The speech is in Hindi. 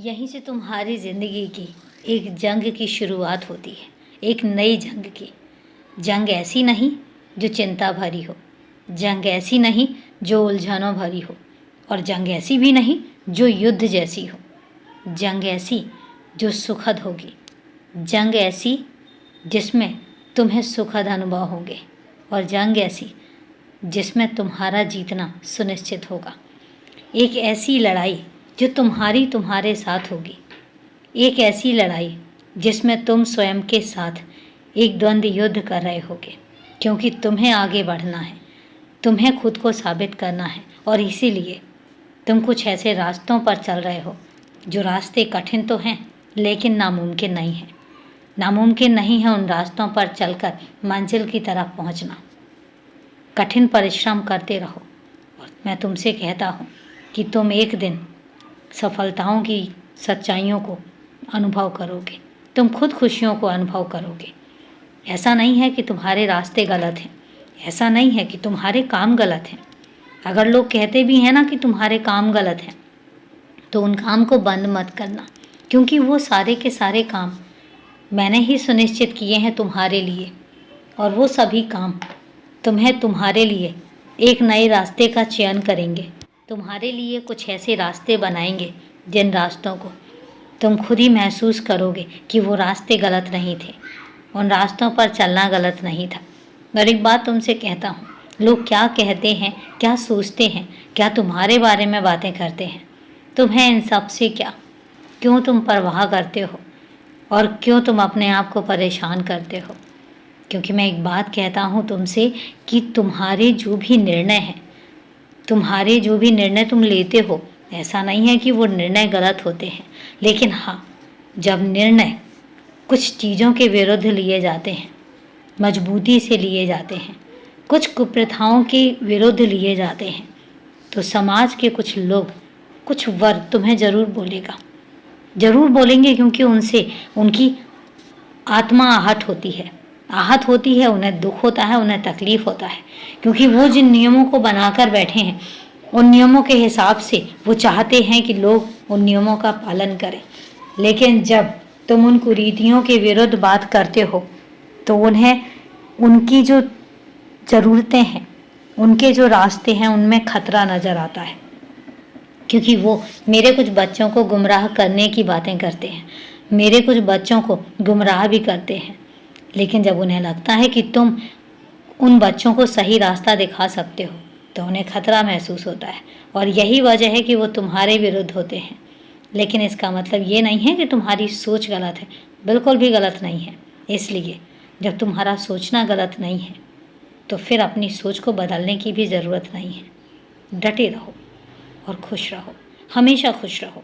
यहीं से तुम्हारी ज़िंदगी की एक जंग की शुरुआत होती है, एक नई जंग की। जंग ऐसी नहीं जो चिंता भरी हो, जंग ऐसी नहीं जो उलझनों भरी हो, और जंग ऐसी भी नहीं जो युद्ध जैसी हो। जंग ऐसी जो सुखद होगी, जंग ऐसी जिसमें तुम्हें सुखद अनुभव होंगे, और जंग ऐसी जिसमें तुम्हारा जीतना सुनिश्चित होगा। एक ऐसी लड़ाई जो तुम्हारे साथ होगी, एक ऐसी लड़ाई जिसमें तुम स्वयं के साथ एक द्वंद्व युद्ध कर रहे होगे, क्योंकि तुम्हें आगे बढ़ना है, तुम्हें खुद को साबित करना है, और इसीलिए तुम कुछ ऐसे रास्तों पर चल रहे हो जो रास्ते कठिन तो हैं लेकिन नामुमकिन नहीं है। नामुमकिन नहीं है उन रास्तों पर चलकर मंजिल की तरफ पहुंचना। कठिन परिश्रम करते रहो, और मैं तुमसे कहता हूँ कि तुम एक दिन सफलताओं की सच्चाइयों को अनुभव करोगे, तुम खुद खुशियों को अनुभव करोगे। ऐसा नहीं है कि तुम्हारे रास्ते गलत हैं, ऐसा नहीं है कि तुम्हारे काम गलत हैं। अगर लोग कहते भी हैं ना कि तुम्हारे काम गलत हैं, तो उन काम को बंद मत करना, क्योंकि वो सारे के सारे काम मैंने ही सुनिश्चित किए हैं तुम्हारे लिए, और वो सभी काम तुम्हें तुम्हारे लिए एक नए रास्ते का चयन करेंगे, तुम्हारे लिए कुछ ऐसे रास्ते बनाएंगे जिन रास्तों को तुम खुद ही महसूस करोगे कि वो रास्ते गलत नहीं थे, उन रास्तों पर चलना गलत नहीं था। और एक बात तुमसे कहता हूँ, लोग क्या कहते हैं, क्या सोचते हैं, क्या तुम्हारे बारे में बातें करते हैं, तुम्हें इन सब से क्या? क्यों तुम परवाह करते हो, और क्यों तुम अपने आप को परेशान करते हो? क्योंकि मैं एक बात कहता हूँ तुमसे कि तुम्हारे जो भी निर्णय हैं, तुम्हारे जो भी निर्णय तुम लेते हो, ऐसा नहीं है कि वो निर्णय गलत होते हैं, लेकिन हाँ, जब निर्णय कुछ चीज़ों के विरुद्ध लिए जाते हैं, मजबूती से लिए जाते हैं, कुछ कुप्रथाओं के विरुद्ध लिए जाते हैं, तो समाज के कुछ लोग, कुछ वर्ग तुम्हें ज़रूर बोलेगा, ज़रूर बोलेंगे, क्योंकि उनसे उनकी आत्मा आहत होती है, उन्हें दुख होता है, उन्हें तकलीफ़ होता है, क्योंकि वो जिन नियमों को बनाकर बैठे हैं, उन नियमों के हिसाब से वो चाहते हैं कि लोग उन नियमों का पालन करें। लेकिन जब तुम उन कुरीतियों के विरुद्ध बात करते हो, तो उन्हें उनकी जो ज़रूरतें हैं, उनके जो रास्ते हैं, उनमें खतरा नज़र आता है, क्योंकि वो मेरे कुछ बच्चों को गुमराह करने की बातें करते हैं, मेरे कुछ बच्चों को गुमराह भी करते हैं। लेकिन जब उन्हें लगता है कि तुम उन बच्चों को सही रास्ता दिखा सकते हो, तो उन्हें खतरा महसूस होता है, और यही वजह है कि वो तुम्हारे विरुद्ध होते हैं। लेकिन इसका मतलब ये नहीं है कि तुम्हारी सोच गलत है, बिल्कुल भी गलत नहीं है। इसलिए जब तुम्हारा सोचना गलत नहीं है, तो फिर अपनी सोच को बदलने की भी ज़रूरत नहीं है। डटे रहो और खुश रहो, हमेशा खुश रहो।